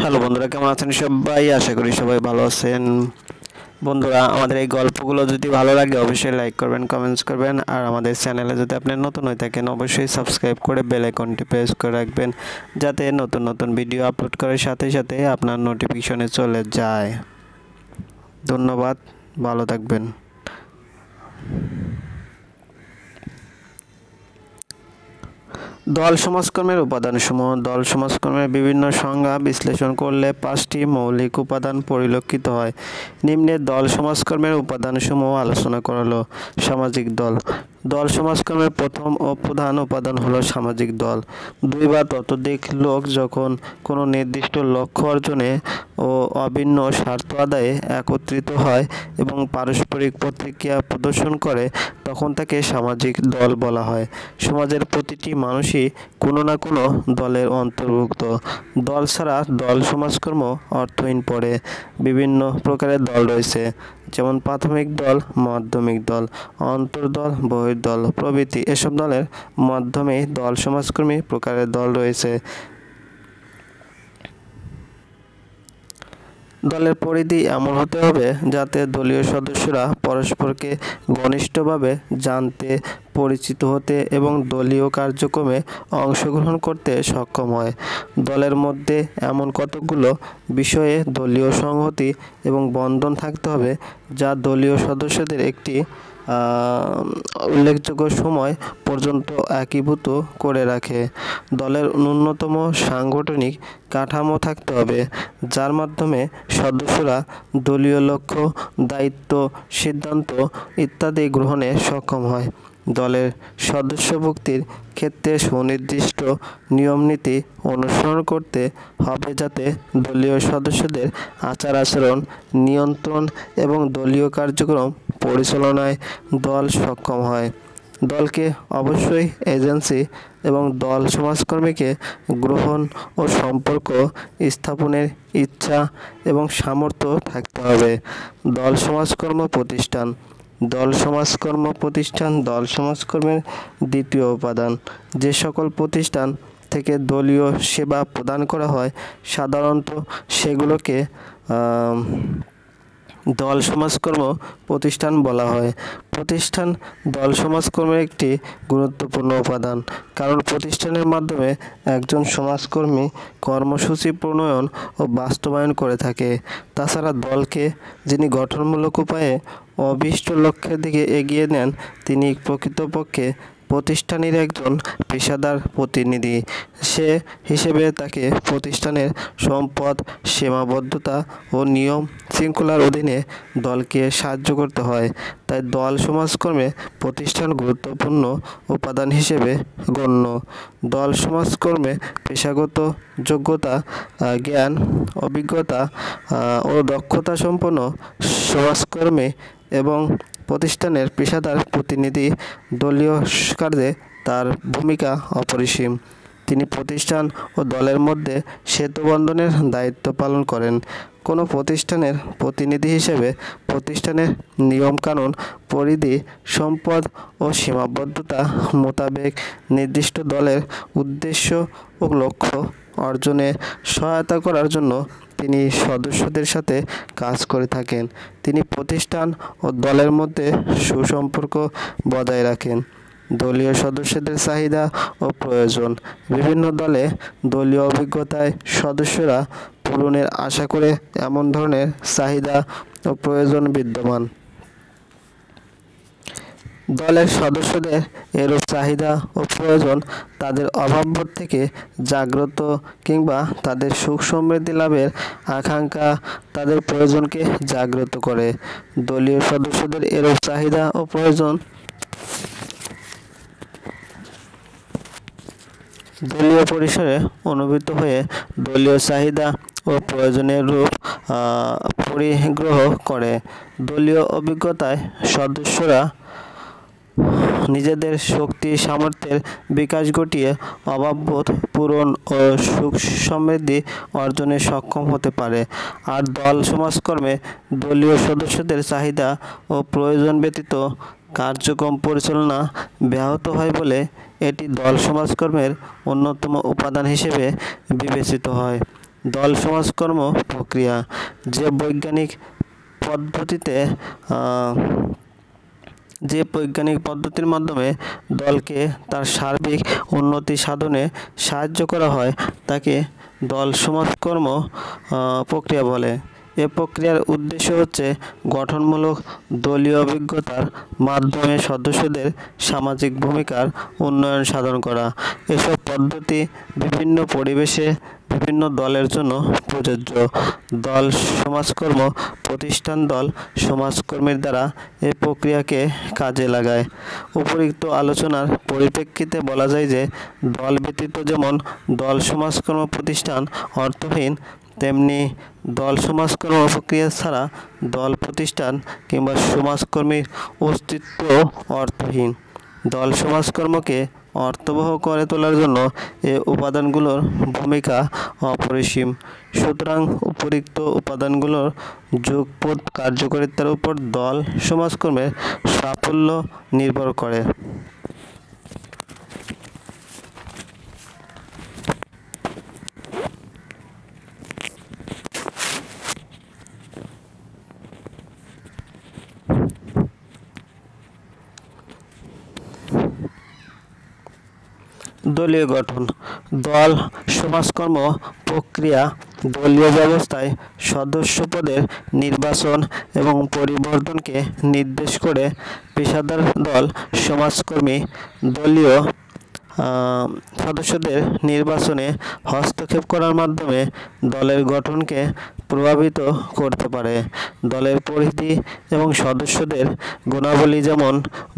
Hello বন্ধুরা, কেমন আছেন সবাই? আশা করি সবাই ভালো আছেন। বন্ধুরা, আমাদের এই গল্পগুলো যদি ভালো লাগে অবশ্যই লাইক করবেন, কমেন্টস করবেন, আর আমাদের চ্যানেলে যদি আপনি নতুন হয়ে থাকেন অবশ্যই সাবস্ক্রাইব করে বেল আইকনটি প্রেস করে রাখবেন, যাতে নতুন নতুন ভিডিও আপলোড করার সাথে সাথে আপনার নোটিফিকেশনে চলে যায়। ধন্যবাদ, ভালো থাকবেন। দল সমাজকর্মের উপাদানসমূহ। দল সমাজকর্মের বিভিন্ন সংজ্ঞা বিশ্লেষণ করলে 5টি মৌলিক উপাদান পরিলক্ষিত হয়। নিম্নে দল সমাজকর্মের উপাদানসমূহ আলোচনা করা হলো। সামাজিক দল। দল সমাজকর্মের প্রথম ও প্রধান উপাদান হলো সামাজিক দল। দুই বা ততোধিক লোক যখন কোনো নির্দিষ্ট লক্ষ্য অর্জনে ও অভিন্ন স্বার্থ আদায়ে একত্রিত হয় এবং পারস্পরিক প্রতিক্রিয়া প্রদর্শন করে তখন তাকে সামাজিক দল বলা হয়। সমাজের প্রতিটি মানুষই কোনো না কোনো দলের অন্তর্ভুক্ত। দল ছাড়া দল সমাজকর্ম অর্থহীন পড়ে। বিভিন্ন প্রকারের দল রয়েছে, যেমন প্রাথমিক দল, মাধ্যমিক দল, অন্তর্দল, বহির্দল প্রভৃতি। এসব দলের মাধ্যমেই দল সমাজকর্মী প্রকারের দল রয়েছে। দলের পরিধি এমন হতে হবে যাতে দলীয় সদস্যরা পরস্পরকে ঘনিষ্ঠভাবে জানতে, পরিচিত হতে এবং দলীয় কার্যক্রমে অংশগ্রহণ করতে সক্ষম হয়। দলের মধ্যে এমন কতকগুলো বিষয়ে দলীয় সংহতি এবং বন্ধন থাকতে হবে যা দলীয় সদস্যদের একটি উল্লেখযোগ্য সময় পর্যন্ত একীভূত করে রাখে। দলের ন্যূনতম সাংগঠনিক কাঠামো থাকতে হবে যার মাধ্যমে সদস্যরা দলীয় লক্ষ্য, দায়িত্ব, সিদ্ধান্ত ইত্যাদি গ্রহণে সক্ষম হয়। দলের সদস্যভুক্তির ক্ষেত্রে সুনির্দিষ্ট নিয়মনীতি অনুসরণ করতে হবে যাতে দলীয় সদস্যদের আচার-আচরণ নিয়ন্ত্রণ এবং দলীয় কার্যক্রম পরিচালনায় দল সক্ষম হয়। দলকে অবশ্যই এজেন্সি এবং দল সমাজকর্মীকে গ্রহণ ও সম্পর্ক স্থাপনের ইচ্ছা এবং সামর্থ্য থাকতে হবে। দল সমাজকর্ম প্রতিষ্ঠান। দল সমাজকর্ম প্রতিষ্ঠান দল সমাজকর্মের দ্বিতীয় উপাদান। যে সকল প্রতিষ্ঠান থেকে দলীয় সেবা প্রদান করা হয় সাধারণত সেগুলোকে দল সমাজকর্ম প্রতিষ্ঠান বলা হয়। প্রতিষ্ঠান দল সমাজকর্মের একটি গুরুত্বপূর্ণ উপাদান, কারণ প্রতিষ্ঠানের মাধ্যমে একজন সমাজকর্মী কর্মসূচি প্রণয়ন ও বাস্তবায়ন করে থাকে। তাছাড়া দলকে যিনি গঠনমূলক উপায়ে অভীষ্ট লক্ষ্যের দিকে এগিয়ে নেন তিনি প্রকৃতপক্ষে প্রতিষ্ঠানের একজন পেশাদার প্রতিনিধি। সে হিসেবে তাকে প্রতিষ্ঠানের সম্পদ, সীমাবদ্ধতা ও নিয়ম শৃঙ্খলার অধীনে দলকে সাহায্য করতে হয়। তাই দল সমাজকর্মে প্রতিষ্ঠান গুরুত্বপূর্ণ উপাদান হিসেবে গণ্য। দল সমাজকর্মে পেশাগত যোগ্যতা, জ্ঞান, অভিজ্ঞতা ও দক্ষতা সম্পন্ন সমাজকর্মী এবং প্রতিষ্ঠানের পেশাদার প্রতিনিধি দলীয় কার্যে তার ভূমিকা অপরিসীম। তিনি প্রতিষ্ঠান ও দলের মধ্যে সেতুবন্ধনের দায়িত্ব পালন করেন। কোনো প্রতিষ্ঠানের প্রতিনিধি হিসেবে প্রতিষ্ঠানের নিয়মকানুন, পরিধি, সম্পদ ও সীমাবদ্ধতা মোতাবেক নির্দিষ্ট দলের উদ্দেশ্য ও লক্ষ্য অর্জনে সহায়তা করার জন্য তিনি সদস্যদের সাথে কাজ করে থাকেন। তিনি প্রতিষ্ঠান ও দলের মধ্যে সুসম্পর্ক বজায় রাখেন। দলীয় সদস্যদের চাহিদা ও প্রয়োজন। বিভিন্ন দলে দলীয় অভিজ্ঞতায় সদস্যরা পূরণের আশা করে এমন ধরনের চাহিদা ও প্রয়োজন বিদ্যমান। দলের সদস্যদের এরূপ চাহিদা ও প্রয়োজন তাদের অভাববোধ থেকে জাগ্রত কিংবা তাদের সুখ সমৃদ্ধি লাভের আকাঙ্ক্ষা তাদের প্রয়োজনকে জাগ্রত করে। দলীয় সদস্যদের এরূপ চাহিদা ও প্রয়োজন দলীয় পরিসরে অনুভূত হয়ে দলীয় চাহিদা ও প্রয়োজনের রূপ পরিগ্রহ করে। দলীয় অভিজ্ঞতায় সদস্যরা নিজেদের শক্তি সামর্থ্যের বিকাশ ঘটিয়ে অভাববোধ পূরণ ও সুখ সমৃদ্ধি অর্জনে সক্ষম হতে পারে। আর দল সমাজকর্মে দলীয় সদস্যদের চাহিদা ও প্রয়োজন ব্যতীত কার্যক্রম পরিচালনা ব্যাহত হয় বলে এটি দল সমাজকর্মের অন্যতম উপাদান হিসেবে বিবেচিত হয়। দল সমাজকর্ম প্রক্রিয়া যে বৈজ্ঞানিক পদ্ধতির মাধ্যমে দলকে তার সার্বিক উন্নতি সাধনে সাহায্য করা হয় তাকে দল সমাজকর্ম প্রক্রিয়া বলে। এ প্রক্রিয়ার উদ্দেশ্য হচ্ছে গঠনমূলক দলীয় অভিজ্ঞতার মাধ্যমে সদস্যদের সামাজিক ভূমিকার উন্নয়ন সাধন করা। এসব পদ্ধতি বিভিন্ন পরিবেশে বিভিন্ন দলের জন্য প্রযোজ্য। দল সমাজকর্ম প্রতিষ্ঠান দল সমাজকর্মীর দ্বারা এই প্রক্রিয়াকে কাজে লাগায়। উপরিউক্ত আলোচনার পরিপ্রেক্ষিতে বলা যায় যে দল ব্যতীত যেমন দল সমাজকর্ম প্রতিষ্ঠান অর্থহীন, তেমনি দল সমাজকর্ম প্রক্রিয়া ছাড়া দল প্রতিষ্ঠান কিংবা সমাজকর্মীর অস্তিত্ব অর্থহীন। দল সমাজকর্মকে অর্থবহ করে তোলার জন্য এ উপাদানগুলোর ভূমিকা অপরিসীম। সুতরাং উপরিউক্ত উপাদানগুলোর যুগপৎ কার্যকারিতার উপর দল সমাজকর্মের সাফল্য নির্ভর করে। দলীয় গঠন। দল সমাজকর্ম প্রক্রিয়া দলীয় ব্যবস্থায় সদস্য পদের নির্বাচন এবং পরিবর্তনকে নির্দেশ করে। পেশাদার দল সমাজকর্মী দলীয় সদস্যদের নির্বাচনে হস্তক্ষেপ করার মাধ্যমে দলের গঠনকে প্রভাবিত করতে পারে। দলের পরিধি এবং সদস্যদের গুণাবলী যেমন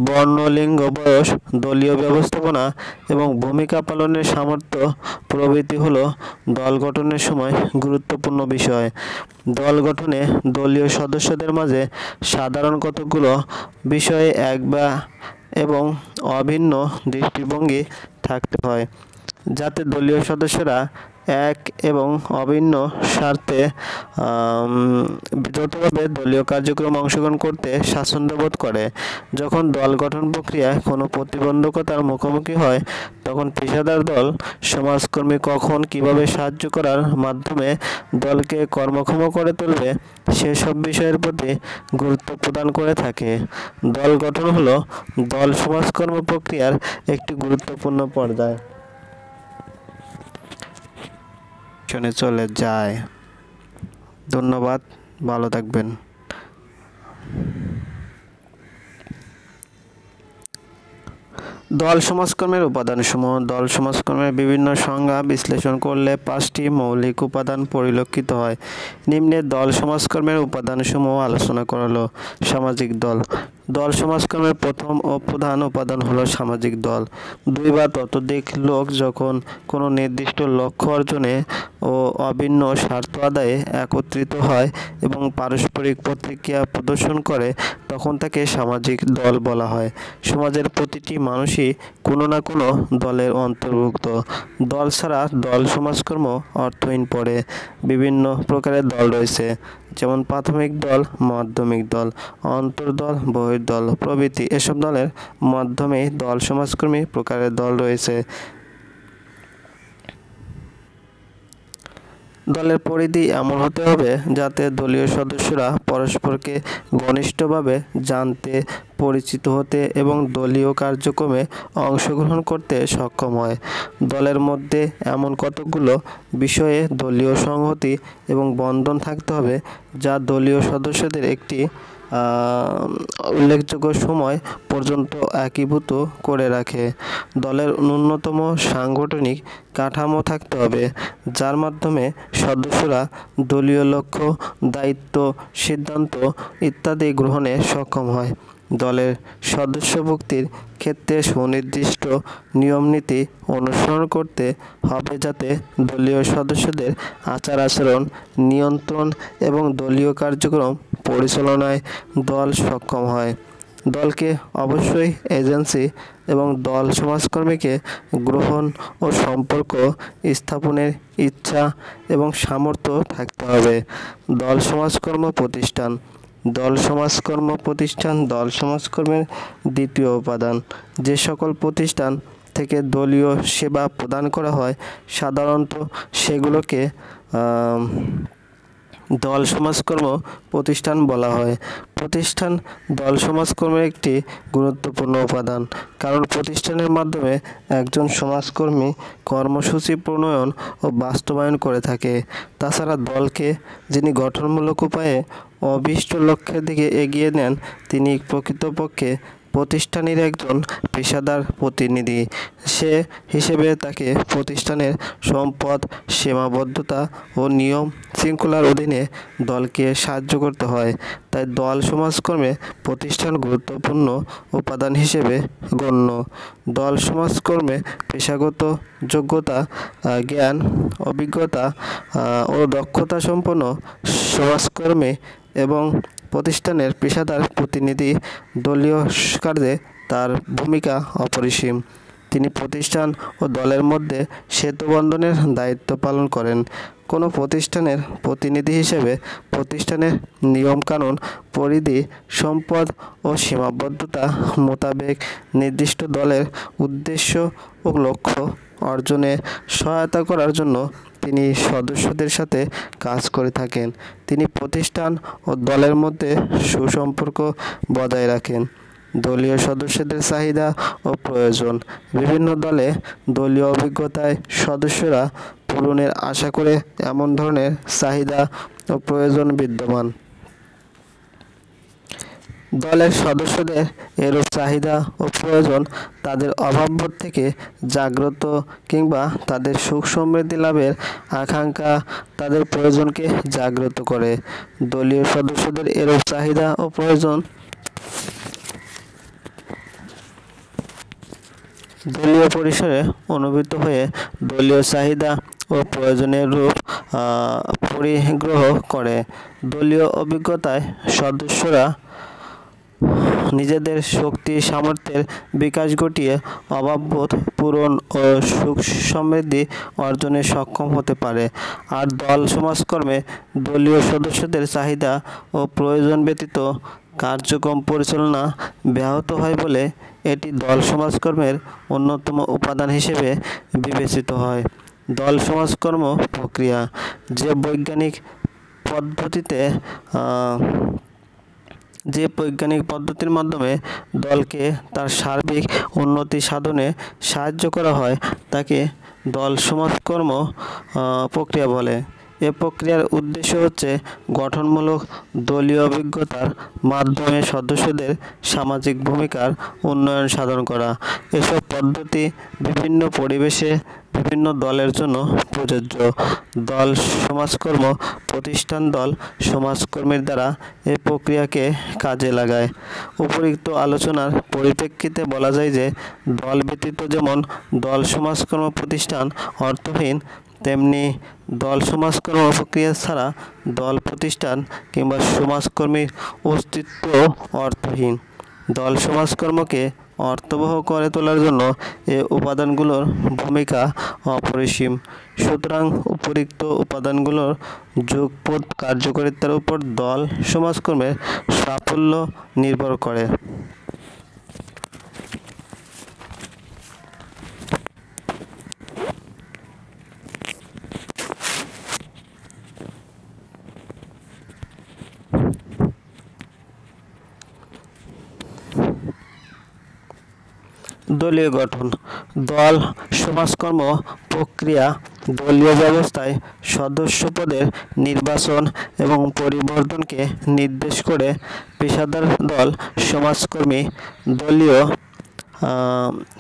বর্ণ, লিঙ্গ, বয়স, দলীয় ব্যবস্থাপনা এবং ভূমিকা পালনের সামর্থ্য প্রভৃতি হলো দল গঠনের সময় গুরুত্বপূর্ণ বিষয়। দল গঠনে দলীয় সদস্যদের মাঝে সাধারণ কতগুলো বিষয়ে এবং অভিন্ন দৃষ্টিভঙ্গি থাকতে হয়, যাতে দলীয় সদস্যরা এক এবং অভিন্ন স্বার্থে যৌথভাবে দলীয় কার্যক্রমে অংশগ্রহণ করতে স্বাচ্ছন্দ্য বোধ করে। যখন দল গঠন প্রক্রিয়ায় কোনো প্রতিবন্ধকতার মুখোমুখি হয়, তখন পেশাদার দল সমাজকর্মী কখন কীভাবে সাহায্য করার মাধ্যমে দলকে কর্মক্ষম করে তুলবে সেসব বিষয়ের প্রতি গুরুত্ব প্রদান করে থাকে। দল গঠন হলো দল সমাজকর্ম প্রক্রিয়ার একটি গুরুত্বপূর্ণ পর্যায়। চলে যায়। ধন্যবাদ, ভালো থাকবেন। দল সমাজকর্মের উপাদানসমূহ। দল সমাজকর্মের বিভিন্ন সংজ্ঞা বিশ্লেষণ করলে 5টি মৌলিক উপাদান পরিলক্ষিত হয়। নিম্নে দল সমাজকর্মের উপাদানসমূহ আলোচনা করা হলো। সামাজিক দল। দল সমাজকর্মের প্রথম ও প্রধান উপাদান হলো সামাজিক দল। 2 বা ততোধিক লোক যখন কোনো নির্দিষ্ট লক্ষ্য অর্জনে ও অভিন্ন স্বার্থ আদায়ে একত্রিত হয় এবং পারস্পরিক প্রতিক্রিয়া প্রদর্শন করে, তখন তাকে সামাজিক দল বলা হয়। সমাজের প্রতিটি মানুষই কোনো না কোনো দলের অন্তর্ভুক্ত। দল ছাড়া দল সমাজকর্ম অর্থহীন পড়ে। বিভিন্ন প্রকারের দল রয়েছে, যেমন প্রাথমিক দল, মাধ্যমিক দল, অন্তর্দল, বহির্দল প্রভৃতি। এসব দলের মাধ্যমেই দল সমাজকর্মী প্রকারের দল রয়েছে। দলের পরিধি এমন হতে হবে যাতে দলীয় সদস্যরা পরস্পরকে ঘনিষ্ঠভাবে জানতে, পরিচিত হতে এবং দলীয় কার্যক্রমে অংশগ্রহণ করতে সক্ষম হয়। দলের মধ্যে এমন কতগুলো বিষয়ে দলীয় সংহতি এবং বন্ধন থাকতে হবে যা দলীয় সদস্যদের একটি উল্লেখযোগ্য সময় পর্যন্ত একীভূত করে রাখে। দলের ন্যূনতম সাংগঠনিক কাঠামো থাকতে হবে, যার মাধ্যমে সদস্যরা দলীয় লক্ষ্য, দায়িত্ব, সিদ্ধান্ত ইত্যাদি গ্রহণে সক্ষম হয়। দলের সদস্যভুক্তির ক্ষেত্রে সুনির্দিষ্ট নিয়মনীতি অনুসরণ করতে হবে, যাতে দলীয় সদস্যদের আচার-আচরণ নিয়ন্ত্রণ এবং দলীয় কার্যক্রম পরিচালনায় দল সক্ষম হয়। দলকে অবশ্যই এজেন্সি এবং দল সমাজকর্মীকে গ্রহণ ও সম্পর্ক স্থাপনের ইচ্ছা এবং সামর্থ্য থাকতে হবে। দল সমাজকর্ম প্রতিষ্ঠান। দল সমাজকর্ম প্রতিষ্ঠান দল সমাজকর্মের দ্বিতীয় উপাদান। যে সকল প্রতিষ্ঠান থেকে দলীয় সেবা প্রদান করা হয়, সাধারণত সেগুলোকে দল সমাজকর্ম প্রতিষ্ঠান বলা হয়। প্রতিষ্ঠান দল সমাজকর্মের একটি গুরুত্বপূর্ণ উপাদান, কারণ প্রতিষ্ঠানের মাধ্যমে একজন সমাজকর্মী কর্মসূচি প্রণয়ন ও বাস্তবায়ন করে থাকে। তাছাড়া দলকে যিনি গঠনমূলক উপায়ে অভীষ্ট লক্ষ্যের দিকে এগিয়ে নেন, তিনি প্রকৃতপক্ষে প্রতিষ্ঠানের একজন পেশাদার প্রতিনিধি। সে হিসেবে তাকে প্রতিষ্ঠানের সম্পদ, সীমাবদ্ধতা ও নিয়ম শৃঙ্খলার অধীনে দলকে সাহায্য করতে হয়। তাই দল সমাজকর্মে প্রতিষ্ঠান গুরুত্বপূর্ণ উপাদান হিসেবে গণ্য। দল সমাজকর্মে পেশাগত যোগ্যতা, জ্ঞান, অভিজ্ঞতা ও দক্ষতা সম্পন্ন সমাজকর্মী এবং প্রতিষ্ঠানের পেশাদার প্রতিনিধি দলীয় কার্যে তার ভূমিকা অপরিসীম। তিনি প্রতিষ্ঠান ও দলের মধ্যে সেতুবন্ধনের দায়িত্ব পালন করেন। কোনো প্রতিষ্ঠানের প্রতিনিধি হিসেবে প্রতিষ্ঠানের নিয়মকানুন, পরিধি, সম্পদ ও সীমাবদ্ধতা মোতাবেক নির্দিষ্ট দলের উদ্দেশ্য ও লক্ষ্য অর্জনে সহায়তা করার জন্য তিনি সদস্যদের সাথে কাজ করে থাকেন। তিনি প্রতিষ্ঠান ও দলের মধ্যে সুসম্পর্ক বজায় রাখেন। দলীয় সদস্যদের চাহিদা ও প্রয়োজন। বিভিন্ন দলে দলীয় অভিজ্ঞতায় সদস্যরা পূরণের আশা করে এমন ধরনের চাহিদা ও প্রয়োজন বিদ্যমান। দলের সদস্যদের এরূপ চাহিদা ও প্রয়োজন তাদের অভাববোধ থেকে জাগ্রত কিংবা তাদের সুখ সমৃদ্ধি লাভের আকাঙ্ক্ষা তাদের প্রয়োজনকে জাগ্রত করে। দলীয় সদস্যদের এরূপ চাহিদা ও প্রয়োজন দলীয় পরিসরে অনুভূত হয়ে দলীয় চাহিদা ও প্রয়োজনের রূপ পরিগ্রহ করে। দলীয় অভিজ্ঞতায় সদস্যরা নিজেদের শক্তি সামর্থ্যের বিকাশ ঘটিয়ে অভাববোধ পূরণ ও সুখ সমৃদ্ধি অর্জনে সক্ষম হতে পারে। আর দল সমাজকর্মে দলীয় সদস্যদের চাহিদা ও প্রয়োজন ব্যতীত কার্যক্রম পরিচালনা ব্যাহত হয় বলে এটি দল সমাজকর্মের অন্যতম উপাদান হিসেবে বিবেচিত হয়। দল সমাজকর্ম প্রক্রিয়া যে বৈজ্ঞানিক পদ্ধতির মাধ্যমে দলকে তার সার্বিক উন্নতি সাধনে সাহায্য করা হয় তাকে দল সমাজকর্ম প্রক্রিয়া বলে। এ প্রক্রিয়ার উদ্দেশ্য হচ্ছে গঠনমূলক দলীয় অভিজ্ঞতার মাধ্যমে সদস্যদের সামাজিক ভূমিকার উন্নয়ন সাধন করা। এসব পদ্ধতি বিভিন্ন পরিবেশে বিভিন্ন দলের জন্য প্রযোজ্য। দল সমাজকর্ম প্রতিষ্ঠান দল সমাজকর্মীর দ্বারা এই প্রক্রিয়াকে কাজে লাগায়। উপরিউক্ত আলোচনার পরিপ্রেক্ষিতে বলা যায় যে দল ব্যতীত যেমন দল সমাজকর্ম প্রতিষ্ঠান অর্থহীন, তেমনি দল সমাজকর্ম প্রক্রিয়া ছাড়া দল প্রতিষ্ঠান কিংবা সমাজকর্মীর অস্তিত্ব অর্থহীন। দল সমাজকর্মকে অর্থবহ করে তোলার জন্য এ উপাদানগুলোর ভূমিকা অপরিসীম। সুতরাং উপরিউক্ত উপাদানগুলোর যুগপৎ কার্যকারিতার উপর দল সমাজকর্মের সাফল্য নির্ভর করে। দলীয় গঠন। দল সমাজকর্ম প্রক্রিয়া দলীয় ব্যবস্থায় সদস্য পদের নির্বাচন এবং পরিবর্তনকে নির্দেশ করে। পেশাদার দল সমাজকর্মী দলীয়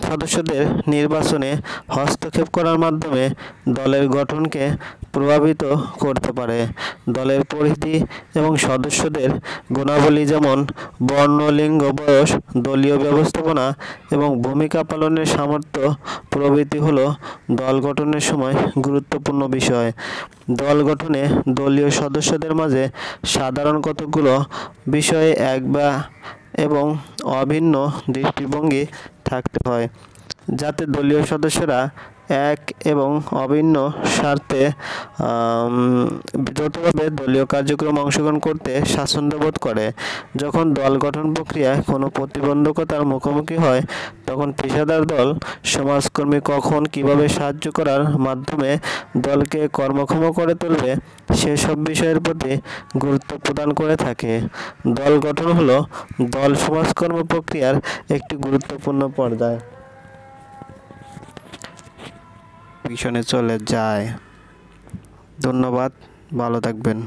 সদস্যদের নির্বাচনে হস্তক্ষেপ করার মাধ্যমে দলের গঠনকে প্রভাবিত করতে পারে। দলের পরিধি এবং সদস্যদের গুণাবলী যেমন বর্ণ, লিঙ্গ, বয়স, দলীয় ব্যবস্থাপনা এবং ভূমিকা পালনের সামর্থ্য প্রভৃতি হল দল গঠনের সময় গুরুত্বপূর্ণ বিষয়। দল গঠনে দলীয় সদস্যদের মাঝে সাধারণ কতগুলো বিষয়ে এবং অভিন্ন দৃষ্টিভঙ্গি থাকতে হয়, যাতে দলীয় সদস্যরা এক এবং অভিন্ন স্বার্থে যৌথভাবে দলীয় কার্যক্রমে অংশগ্রহণ করতে স্বাচ্ছন্দ্য বোধ করে। যখন দল গঠন প্রক্রিয়ায় কোনো প্রতিবন্ধকতার মুখোমুখি হয়, তখন পেশাদার দল সমাজকর্মী কখন কীভাবে সাহায্য করার মাধ্যমে দলকে কর্মক্ষম করে তুলবে সেসব বিষয়ের প্রতি গুরুত্ব প্রদান করে থাকে। দল গঠন হলো দল সমাজকর্ম প্রক্রিয়ার একটি গুরুত্বপূর্ণ পর্যায়। পিছনে চলে যায়। ধন্যবাদ, ভালো থাকবেন।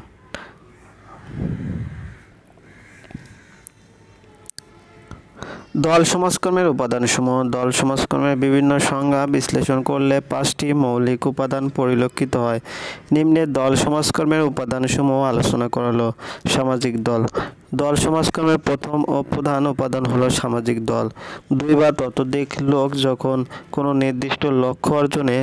দল সমাজকর্মের উপাদানসমূহ। দল সমাজকর্মের বিভিন্ন সংজ্ঞা বিশ্লেষণ করলে 5টি মৌলিক উপাদান পরিলক্ষিত হয়। নিম্নে দল সমাজকর্মের উপাদানসমূহ আলোচনা করা হলো। সামাজিক দল। দল সমাজকর্মের প্রথম ও প্রধান উপাদান হলো সামাজিক দল। 2 বা ততোধিক লোক যখন কোনো নির্দিষ্ট লক্ষ্য অর্জনে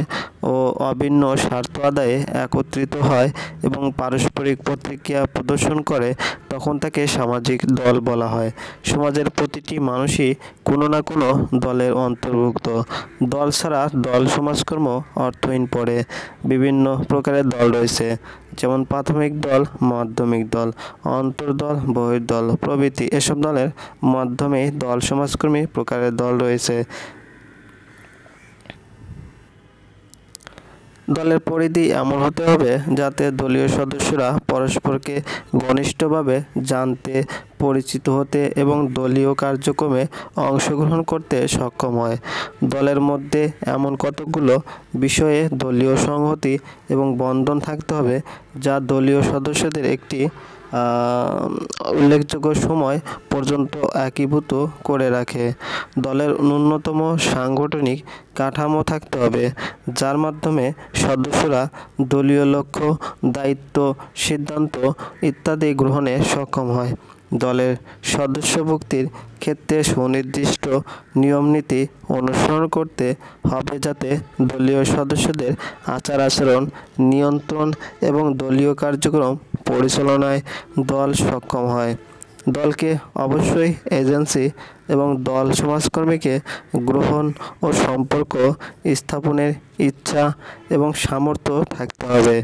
ও অভিন্ন স্বার্থ আদায়ে একত্রিত হয় এবং পারস্পরিক প্রতিক্রিয়া প্রদর্শন করে, তখন তাকে সামাজিক দল বলা হয়। সমাজের প্রতিটি মানুষই কোনো না কোনো দলের অন্তর্ভুক্ত। দল ছাড়া দল সমাজকর্ম অর্থহীন পড়ে। বিভিন্ন প্রকারের দল রয়েছে, যেমন প্রাথমিক দল, মাধ্যমিক দল, অন্তর্দল, বহির্দল প্রভৃতি। এসব দলের মাধ্যমেই দল সমাজকর্মী প্রকারের দল রয়েছে। দলের পরিধি এমন হতে হবে যাতে দলীয় সদস্যরা পরস্পরকে ঘনিষ্ঠভাবে জানতে, পরিচিত হতে এবং দলীয় কার্যক্রমে অংশগ্রহণ করতে সক্ষম হয়। দলের মধ্যে এমন কতগুলো বিষয়ে দলীয় সংহতি এবং বন্ধন থাকতে হবে যা দলীয় সদস্যদের একটি উল্লেখযোগ্য সময় পর্যন্ত একীভূত করে রাখে। দলের ন্যূনতম সাংগঠনিক কাঠামো থাকতে হবে, যার মাধ্যমে সদস্যরা দলীয় লক্ষ্য, দায়িত্ব, সিদ্ধান্ত ইত্যাদি গ্রহণে সক্ষম হয়। দলের সদস্যভুক্তির ক্ষেত্রে সুনির্দিষ্ট নিয়মনীতি অনুসরণ করতে হবে যাতে দলীয় সদস্যদের আচার-আচরণ নিয়ন্ত্রণ এবং দলীয় কার্যক্রম পরিচালনায় দল সক্ষম হয়। দলকে অবশ্যই এজেন্সি এবং দল সমাজকর্মীকে গ্রহণ ও সম্পর্ক স্থাপনের ইচ্ছা এবং সামর্থ্য থাকতে হবে।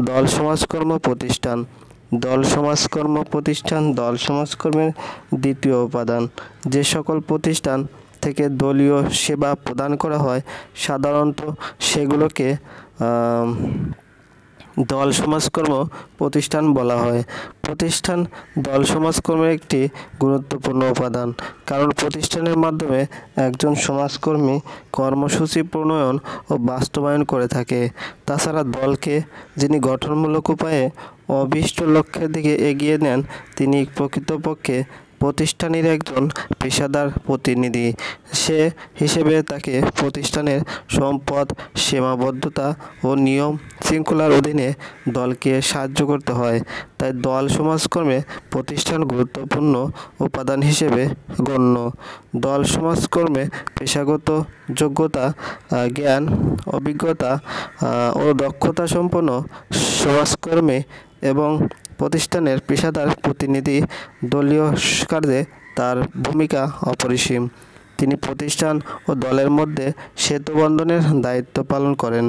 দল সমাজকর্ম প্রতিষ্ঠান। দল সমাজকর্ম প্রতিষ্ঠান দল সমাজকর্মের দ্বিতীয় উপাদান। যে সকল প্রতিষ্ঠান থেকে দলীয় সেবা প্রদান করা হয়, সাধারণত সেগুলোকে দল সমাজকর্ম প্রতিষ্ঠান বলা হয়। প্রতিষ্ঠান দল সমাজকর্মের একটি গুরুত্বপূর্ণ উপাদান, কারণ প্রতিষ্ঠানের মাধ্যমে একজন সমাজকর্মী কর্মসূচি প্রণয়ন ও বাস্তবায়ন করে থাকে। তাছাড়া দলকে যিনি গঠনমূলক উপায়ে অভীষ্ট লক্ষ্যের দিকে এগিয়ে নেন, তিনি প্রকৃতপক্ষে প্রতিষ্ঠানের একজন পেশাদার প্রতিনিধি। সে হিসেবে তাকে প্রতিষ্ঠানের সম্পদ, সীমাবদ্ধতা ও নিয়ম শৃঙ্খলার অধীনে দলকে সাহায্য করতে হয়। তাই দল সমাজকর্মে প্রতিষ্ঠান গুরুত্বপূর্ণ উপাদান হিসেবে গণ্য। দল সমাজকর্মে পেশাগত যোগ্যতা, জ্ঞান, অভিজ্ঞতা ও দক্ষতা সম্পন্ন সমাজকর্মী এবং প্রতিষ্ঠানের পেশাদার প্রতিনিধি দলীয় কার্যে তার ভূমিকা অপরিসীম। তিনি প্রতিষ্ঠান ও দলের মধ্যে সেতুবন্ধনের দায়িত্ব পালন করেন।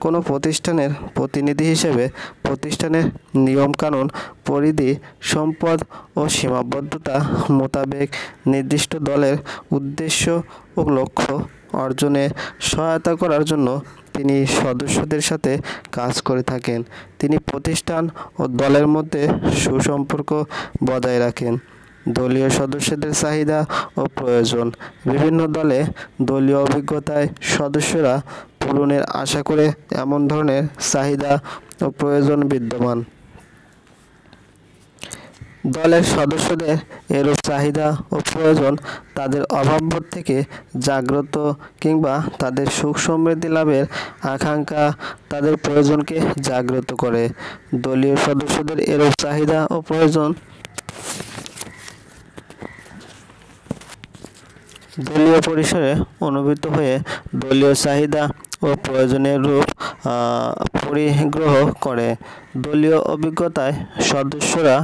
কোনো প্রতিষ্ঠানের প্রতিনিধি হিসেবে প্রতিষ্ঠানের নিয়মকানুন, পরিধি, সম্পদ ও সীমাবদ্ধতা মোতাবেক নির্দিষ্ট দলের উদ্দেশ্য ও লক্ষ্য অর্জনে সহায়তা করার জন্য তিনি সদস্যদের সাথে কাজ করে থাকেন। তিনি প্রতিষ্ঠান ও দলের মধ্যে সুসম্পর্ক বজায় রাখেন। দলীয় সদস্যদের চাহিদা ও প্রয়োজন। বিভিন্ন দলে দলীয় অভিজ্ঞতায় সদস্যরা পূরণের আশা করে এমন ধরনের চাহিদা ও প্রয়োজন বিদ্যমান। দলের সদস্যদের এরূপ চাহিদা ও প্রয়োজন তাদের অভাববোধ থেকে জাগ্রত কিংবা তাদের সুখ সমৃদ্ধি লাভের আকাঙ্ক্ষা তাদের প্রয়োজনকে জাগ্রত করে। দলীয় সদস্যদের এরূপ চাহিদা ও প্রয়োজন দলীয় পরিসরে অনুভূত হয়ে দলীয় চাহিদা ও প্রয়োজনের রূপ পরিগ্রহ করে। দলীয় অভিজ্ঞতায় সদস্যরা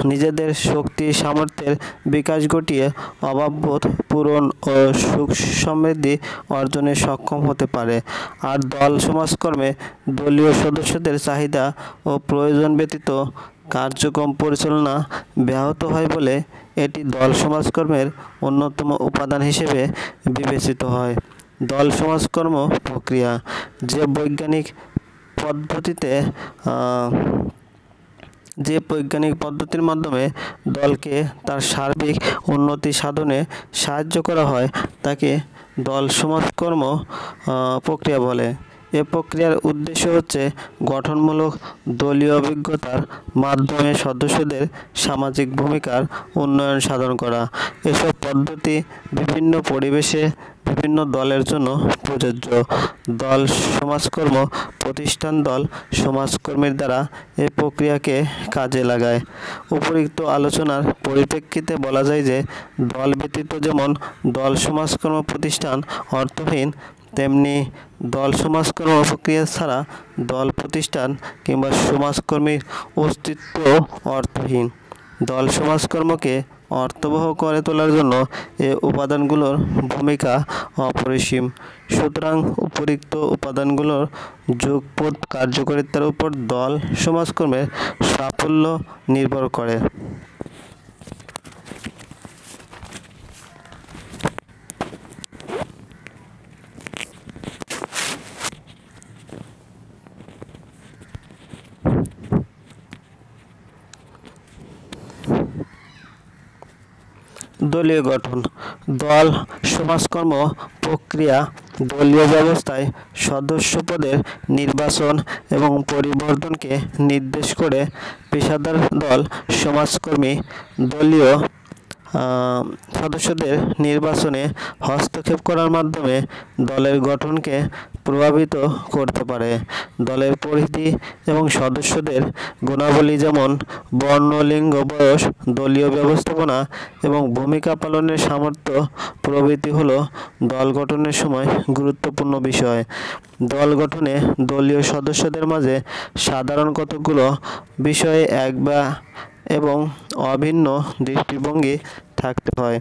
নিজেদের শক্তি সামর্থ্যের বিকাশ ঘটিয়ে অভাববোধ পূরণ ও সুখ সমৃদ্ধি অর্জনে সক্ষম হতে পারে। আর দল সমাজকর্মে দলীয় সদস্যদের চাহিদা ও প্রয়োজন ব্যতীত কার্যক্রম পরিচালনা ব্যাহত হয় বলে এটি দল সমাজকর্মের অন্যতম উপাদান হিসেবে বিবেচিত হয়। দল সমাজকর্ম প্রক্রিয়া যে বৈজ্ঞানিক পদ্ধতির মাধ্যমে দলকে তার সার্বিক উন্নতি সাধনে সাহায্য করা হয় তাকে দল সমাজকর্ম প্রক্রিয়া বলে। এ প্রক্রিয়ার উদ্দেশ্য হচ্ছে গঠনমূলক দলীয় অভিজ্ঞতার মাধ্যমে সদস্যদের সামাজিক ভূমিকার উন্নয়ন সাধন করা। এসব পদ্ধতি বিভিন্ন পরিবেশে বিভিন্ন দলের জন্য প্রযোজ্য। দল সমাজকর্ম প্রতিষ্ঠান দল সমাজকর্মীর দ্বারা এ প্রক্রিয়াকে কাজে লাগায়। উপরিউক্ত আলোচনার পরিপ্রেক্ষিতে বলা যায় যে দল ব্যতীত যেমন দল সমাজকর্ম প্রতিষ্ঠান অর্থহীন, তেমনি দল সমাজকর্ম প্রক্রিয়া ছাড়া দল প্রতিষ্ঠান কিংবা সমাজকর্মীর অস্তিত্ব অর্থহীন। দল সমাজকর্মকে অর্থবহ করে তোলার জন্য এ উপাদানগুলোর ভূমিকা অপরিসীম। সুতরাং উপরিউক্ত উপাদানগুলোর যুগপৎ কার্যকারিতার উপর দল সমাজকর্মের সাফল্য নির্ভর করে। দলীয় গঠন। দল সমাজকর্ম প্রক্রিয়া দলীয় ব্যবস্থায় সদস্য পদের নির্বাচন এবং পরিবর্তনকে নির্দেশ করে। পেশাদার দল সমাজকর্মী দলীয় সদস্যদের নির্বাচনে হস্তক্ষেপ করার মাধ্যমে দলের গঠনকে প্রভাবিত করতে পারে। দলের পরিধি এবং সদস্যদের গুণাবলী যেমন বর্ণ, লিঙ্গ, বয়স, দলীয় ব্যবস্থাপনা এবং ভূমিকা পালনের সামর্থ্য প্রভৃতি হলো দল গঠনের সময় গুরুত্বপূর্ণ বিষয়। দল গঠনে দলীয় সদস্যদের মাঝে সাধারণ কতগুলো বিষয়ে এবং অভিন্ন দৃষ্টিভঙ্গি থাকতে হয়,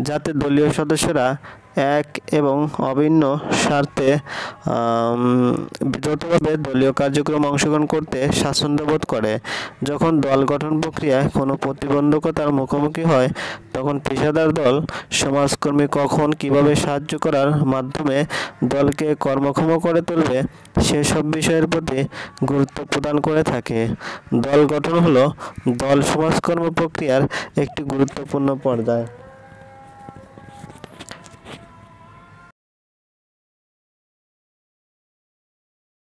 যাতে দলীয় সদস্যরা এক এবং অভিন্ন স্বার্থে যৌথভাবে দলীয় কার্যক্রমে অংশগ্রহণ করতে স্বাচ্ছন্দ্য বোধ করে। যখন দল গঠন প্রক্রিয়ায় কোনো প্রতিবন্ধকতার মুখোমুখি হয়, তখন পেশাদার দল সমাজকর্মী কখন কীভাবে সাহায্য করার মাধ্যমে দলকে কর্মক্ষম করে তুলবে সেসব বিষয়ের প্রতি গুরুত্ব প্রদান করে থাকে। দল গঠন হলো দল সমাজকর্ম প্রক্রিয়ার একটি গুরুত্বপূর্ণ পর্যায়।